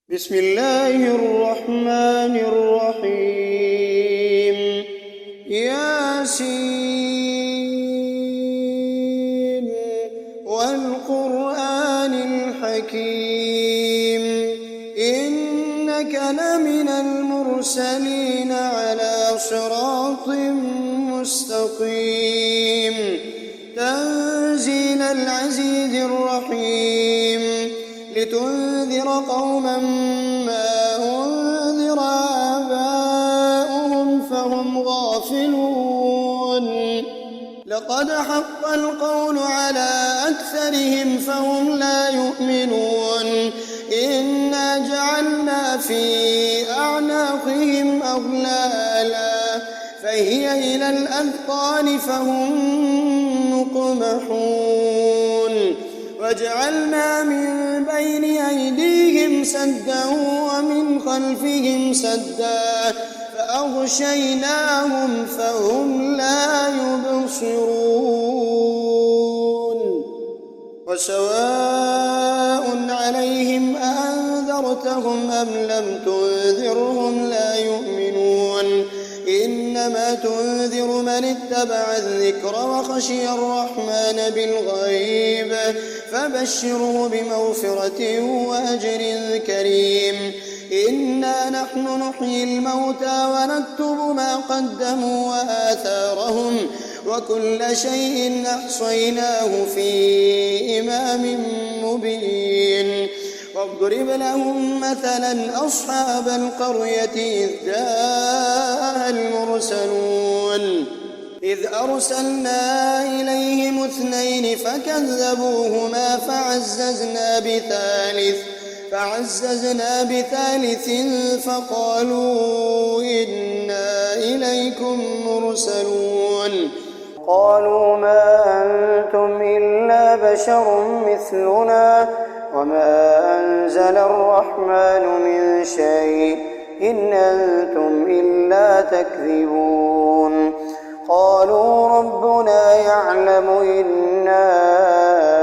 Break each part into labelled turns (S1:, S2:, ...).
S1: بسم الله الرحمن الرحيم ياسين والقرآن الحكيم إنك لمن المرسلين على صراط مستقيم تنزيل العزيز الرحيم لتنذر قوما ما أنذر آباؤهم فهم غافلون لقد حق القول على أكثرهم فهم لا يؤمنون إنا جعلنا في أعناقهم أغلالا فهي إلى الأذقان فهم مقمحون وجعلنا من بين أيديهم سدا ومن خلفهم سدا فأغشيناهم فهم لا يبصرون وسواء عليهم أأنذرتهم أم لم تنذرهم لا يؤمنون إنما تنذر من اتبع الذكر وخشي الرحمن بالغيب فبشره بمغفرة وأجر كريم إنا نحن نحيي الموتى ونكتب ما قدموا وآثارهم وكل شيء أحصيناه في إمام مبين واضرب لهم مثلا أصحاب القرية إذ جاءها المرسلون إذ أرسلنا إليهم اثنين فكذبوهما فعززنا بثالث فقالوا إنا إليكم مرسلون قالوا ما أنتم إلا بشر مثلنا وما أنزل الرحمن من شيء إن أنتم إلا تكذبون قالوا ربنا يعلم إنا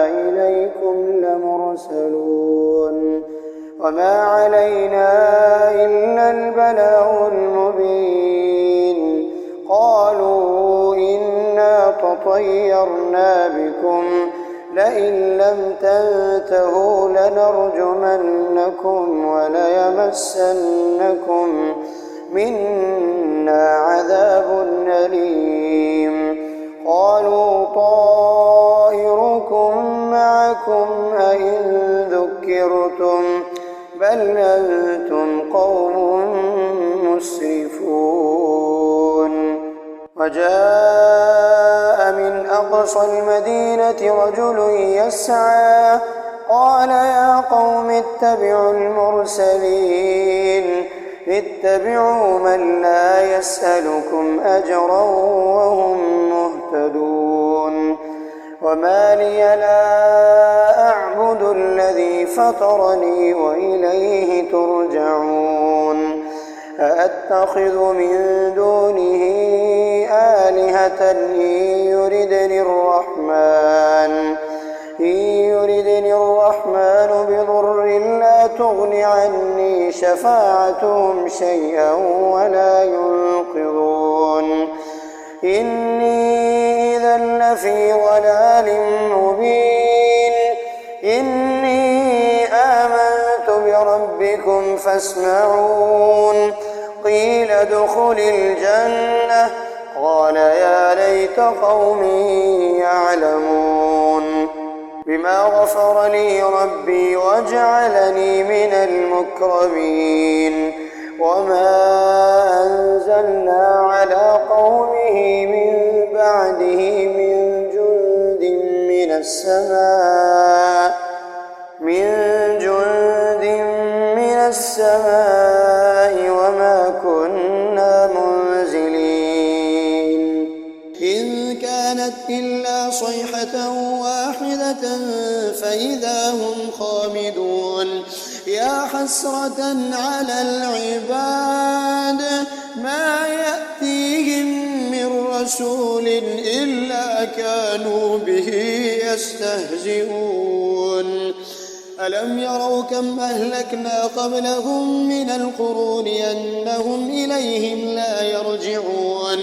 S1: إليكم لمرسلون وما علينا إلا البلاغ المبين قالوا إنا تطيرنا بكم لئن لم تنتهوا لنرجمنكم وليمسنكم منا عذاب أليم قالوا طائركم معكم أئن ذكرتم بل أنتم قوم مسرفون وجاء من أقصى المدينة رجل يسعى قال يا قوم اتبعوا المرسلين اتبعوا من لا يسألكم أجرا وهم مهتدون وما لي لا أعبد الذي فطرني وإليه ترجعون أأتخذ من دونه آلهة إن يردني الرحمن بضر لا تغن عني شفاعتهم شيئا ولا ينقذون إني إذا لفي ضلال مبين إني آمنت بربكم فاسمعون قيل ادخل الجنة قال يا ليت قومي يعلمون بما غفر لي ربي وجعلني من المكرمين وما أنزلنا على قومه من بعده من جند من السماء وما كنا منزلين إن كانت إلا صيحة واحدة فإذا هم خامدون يا حسرة على العباد ما يأتيهم من رسول إلا كانوا به يستهزئون ألم يروا كم أهلكنا قبلهم من القرون أنهم إليهم لا يرجعون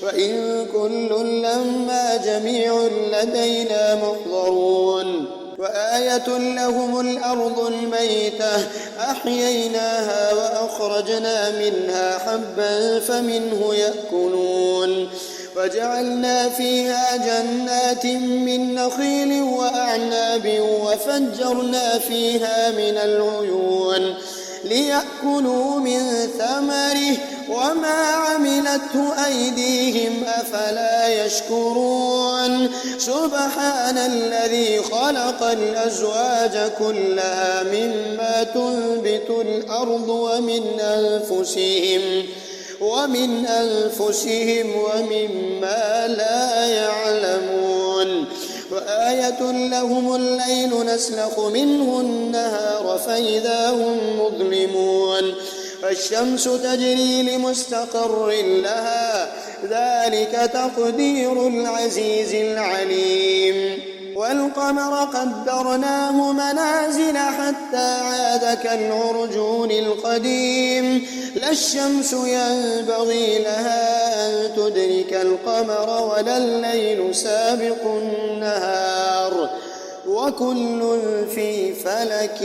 S1: وإن كل لما جميع لدينا محضرون وآية لهم الأرض الميتة أحييناها وأخرجنا منها حبا فمنه يأكلون وجعلنا فيها جنات من نخيل وأعناب وفجرنا فيها من العيون ليأكلوا من ثمره وما عملته أيديهم أفلا يشكرون سبحان الذي خلق الأزواج كلها مما تنبت الأرض ومن أنفسهم ومما لا يعلمون وآية لهم الليل نسلخ منه النهار فإذا هم مظلمون والشمس تجري لمستقر لها ذلك تقدير العزيز العليم والقمر قدرناه منازل حتى عاد كالعرجون القديم لا الشمس ينبغي لها أن تدرك القمر ولا الليل سابق النهار وكل في فلك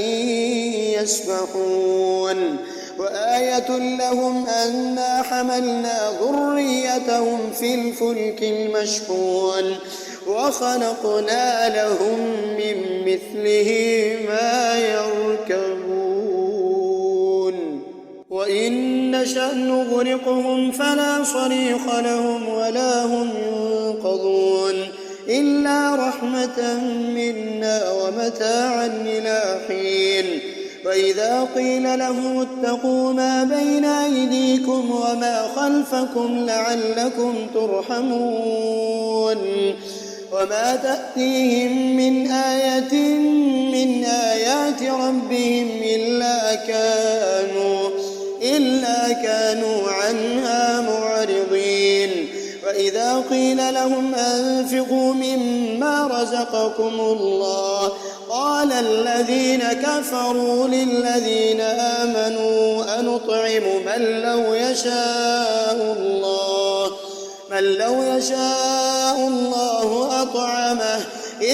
S1: يسبحون وآية لهم أنا حملنا ذريتهم في الفلك المشحون وخلقنا لهم من مثله ما يركبون وإن نشأ نغرقهم فلا صريخ لهم ولا هم ينقذون إلا رحمة منا ومتاعا إلى حين وإذا قيل لهم اتقوا ما بين أيديكم وما خلفكم لعلكم ترحمون وما تأتيهم من آية من آيات ربهم إلا كانوا عنها معرضين وإذا قيل لهم أنفقوا مما رزقكم الله قال الذين كفروا للذين آمنوا أنطعم من لو يشاء الله أطعمه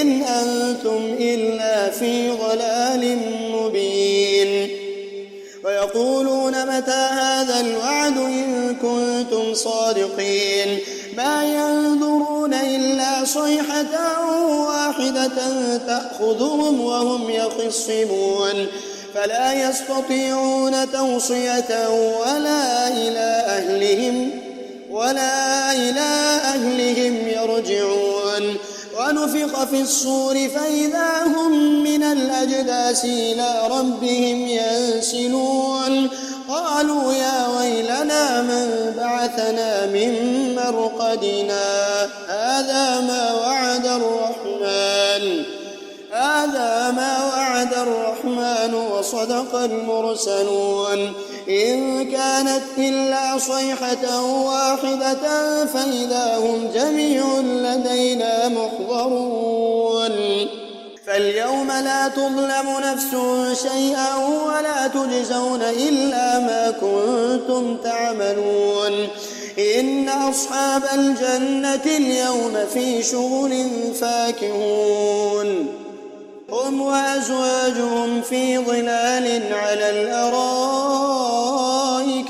S1: إن أنتم إلا في ضلال مبين ويقولون متى هذا الوعد إن كنتم صادقين ما ينظرون إلا صيحة واحدة تأخذهم وهم يخصمون فلا يستطيعون توصية ولا إلى أهلهم يرجعون ونفخ في الصور فإذا هم من الأجداث إلى ربهم ينسلون قالوا يا ويلنا من بعثنا من مرقدنا هذا ما وعد الرحمن وصدق المرسلون إن كانت إلا صيحة واحدة فإذا هم جميع لدينا محضرون فاليوم لا تظلم نفس شيئا ولا تجزون إلا ما كنتم تعملون إن أصحاب الجنة اليوم في شغل فاكهون هم وأزواجهم في ظلال على الأرائك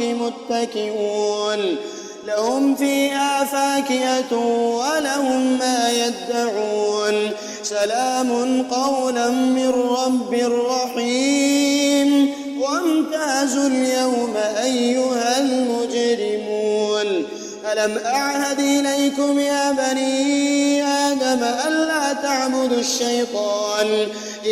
S1: متكئون لهم فيها فاكهة ولهم ما يدعون سلام قولا من رب رحيم وامتازوا اليوم أيها المجرمون ألم أعهد إليكم يا بني آدم ألا تعبدوا الشيطان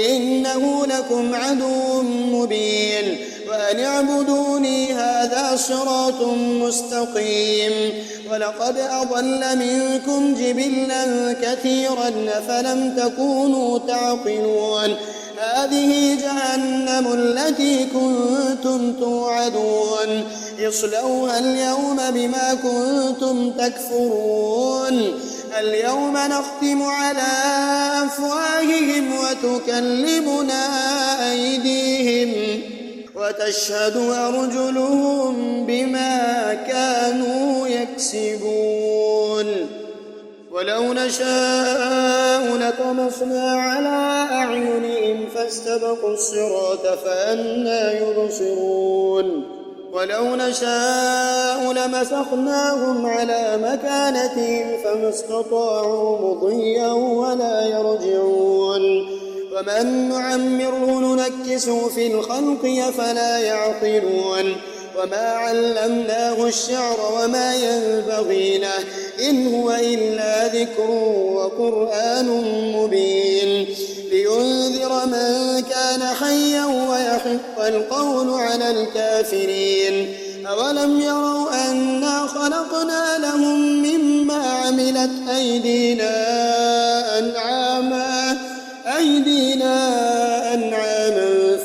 S1: إنه لكم عدو مبين وأن اعبدوني هذا صراط مستقيم ولقد أضل منكم جبلا كثيرا فلم تكونوا تعقلون هذه جهنم التي كنتم توعدون اصلوها اليوم بما كنتم تكفرون اليوم نختم على أفواههم وتكلمنا أيديهم وتشهد أرجلهم بما كانوا يكسبون ولو نشاء لطمسنا على أعينهم فاستبقوا الصراط فأنى يبصرون ولو نشاء لمسخناهم على مكانتهم فما استطاعوا مضيا ولا يرجعون ومن نعمره ننكسه في الخلق أفلا يعقلون وما علمناه الشعر وما ينبغي له إن هو إلا ذكر وقرآن مبين لينذر من كان حيا ويحق القول على الكافرين أولم يروا أنا خلقنا لهم مما عملت أيدينا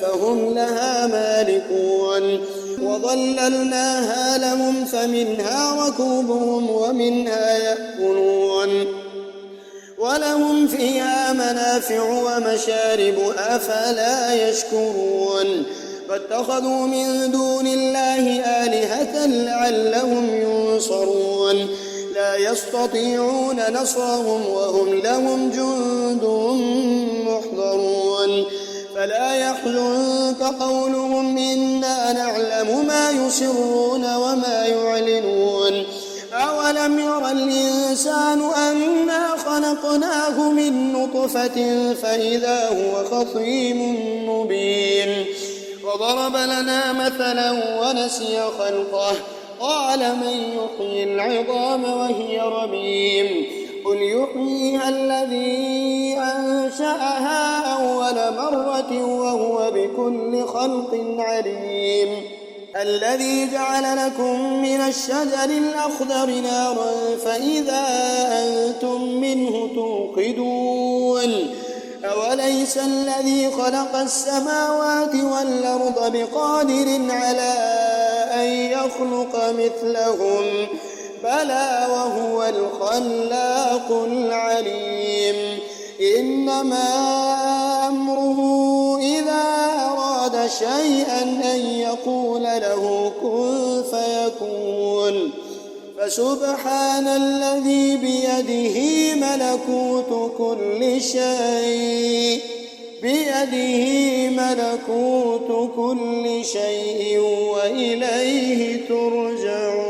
S1: فهم لها مالكون وظللناها لهم فمنها ركوبهم ومنها يأكلون ولهم فيها منافع ومشارب أفلا يشكرون فاتخذوا من دون الله آلهة لعلهم ينصرون لا يستطيعون نصرهم وهم لهم جند محضرون فلا يحزنك قولهم إنا نعلم ما يسرون وما يعلنون أولم ير الإنسان أنا خلقناه من نطفة فإذا هو خصيم مبين وضرب لنا مثلا ونسي خلقه قال من يحيي العظام وهي رميم قل يحييها الذي أنشأها أول مرة وهو بكل خلق عليم الذي جعل لكم من الشجر الأخضر نارا فإذا أنتم منه توقدون أوليس الذي خلق السماوات والأرض بقادر على أن يخلق مثلهم بلى وهو الخلاق العليم إنما أمره إذا أراد شيئا أن يقول له كن فيكون فسبحان الذي بيده ملكوت كل شيء وإليه ترجعون.